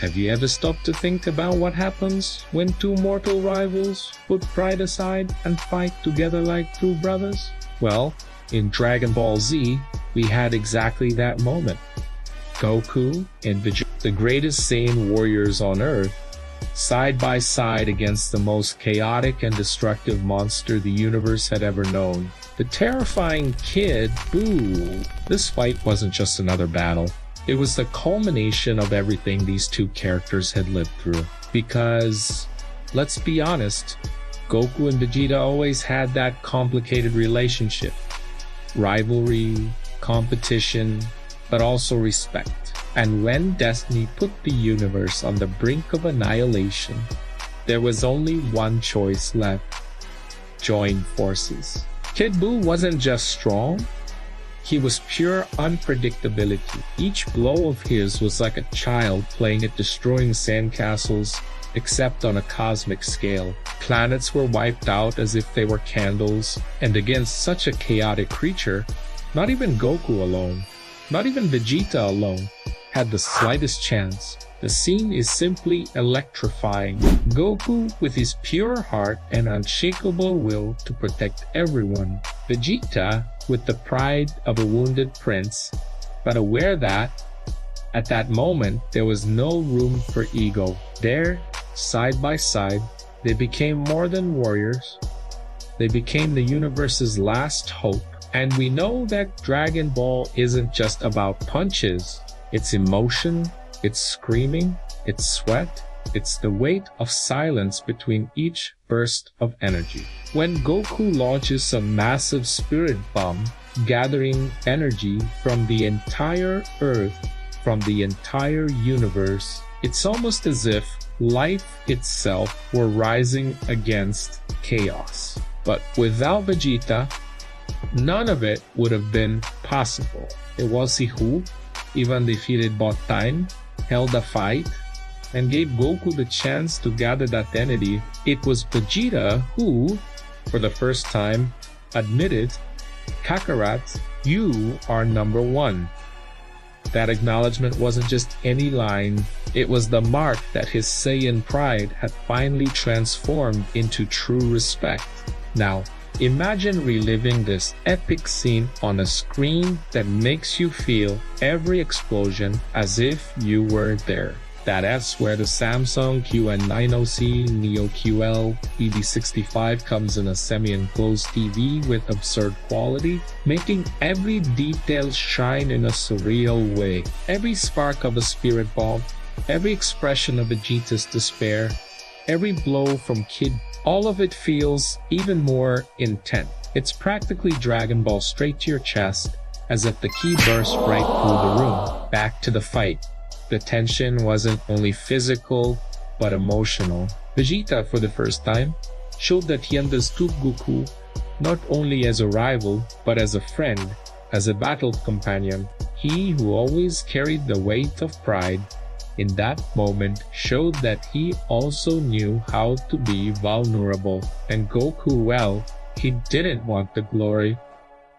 Have you ever stopped to think about what happens when two mortal rivals put pride aside and fight together like true brothers? Well, in Dragon Ball Z, we had exactly that moment. Goku and Vegeta, the greatest Saiyan warriors on Earth, side by side against the most chaotic and destructive monster the universe had ever known, the terrifying Kid Buu. This fight wasn't just another battle. It was the culmination of everything these two characters had lived through. Because, let's be honest, Goku and Vegeta always had that complicated relationship. Rivalry, competition, but also respect. And when destiny put the universe on the brink of annihilation, there was only one choice left: join forces. Kid Buu wasn't just strong, he was pure unpredictability. Each blow of his was like a child playing at destroying sandcastles, except on a cosmic scale. Planets were wiped out as if they were candles, and against such a chaotic creature, not even Goku alone, not even Vegeta alone, had the slightest chance. The scene is simply electrifying. Goku with his pure heart and unshakable will to protect everyone. Vegeta with the pride of a wounded prince, but aware that, at that moment, there was no room for ego. There, side by side, they became more than warriors. They became the universe's last hope. And we know that Dragon Ball isn't just about punches. It's emotion, it's screaming, it's sweat, it's the weight of silence between each burst of energy. When Goku launches a massive spirit bomb, gathering energy from the entire Earth, from the entire universe, it's almost as if life itself were rising against chaos. But without Vegeta, none of it would have been possible. It was he who, even defeated Time, held the fight, and gave Goku the chance to gather that energy. It was Vegeta who, for the first time, admitted, "Kakarot, you are number one." That acknowledgement wasn't just any line, it was the mark that his Saiyan pride had finally transformed into true respect. Now, imagine reliving this epic scene on a screen that makes you feel every explosion as if you were there. That's where the Samsung QN9OC Neo QL ED65 comes in a semi-enclosed TV with absurd quality, making every detail shine in a surreal way. Every spark of a spirit bomb, every expression of Vegeta's despair, every blow from Kid, all of it feels even more intense. It's practically Dragon Ball straight to your chest, as if the key burst right through the room. Back to the fight. The tension wasn't only physical, but emotional. Vegeta, for the first time, showed that he understood Goku not only as a rival, but as a friend, as a battle companion. He who always carried the weight of pride, in that moment showed that he also knew how to be vulnerable. And Goku, well, he didn't want the glory.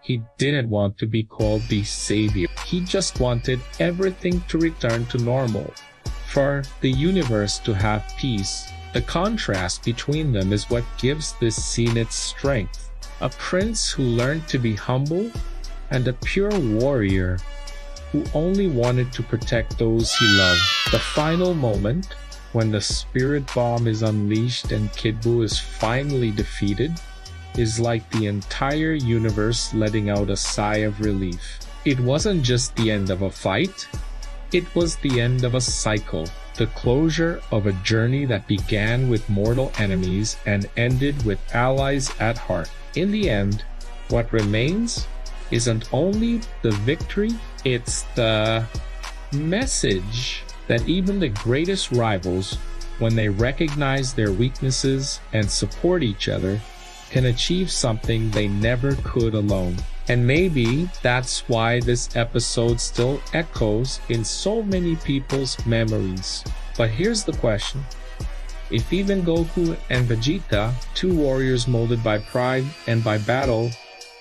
He didn't want to be called the savior. He just wanted everything to return to normal, for the universe to have peace. The contrast between them is what gives this scene its strength. A prince who learned to be humble, and a pure warrior who only wanted to protect those he loved. The final moment, when the spirit bomb is unleashed and Kid Buu is finally defeated, is like the entire universe letting out a sigh of relief. It wasn't just the end of a fight, it was the end of a cycle, the closure of a journey that began with mortal enemies and ended with allies at heart. In the end, what remains isn't only the victory, it's the message that even the greatest rivals, when they recognize their weaknesses and support each other, can achieve something they never could alone. And maybe that's why this episode still echoes in so many people's memories. But here's the question. If even Goku and Vegeta, two warriors molded by pride and by battle,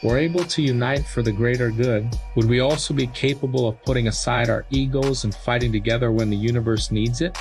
were able to unite for the greater good, would we also be capable of putting aside our egos and fighting together when the universe needs it?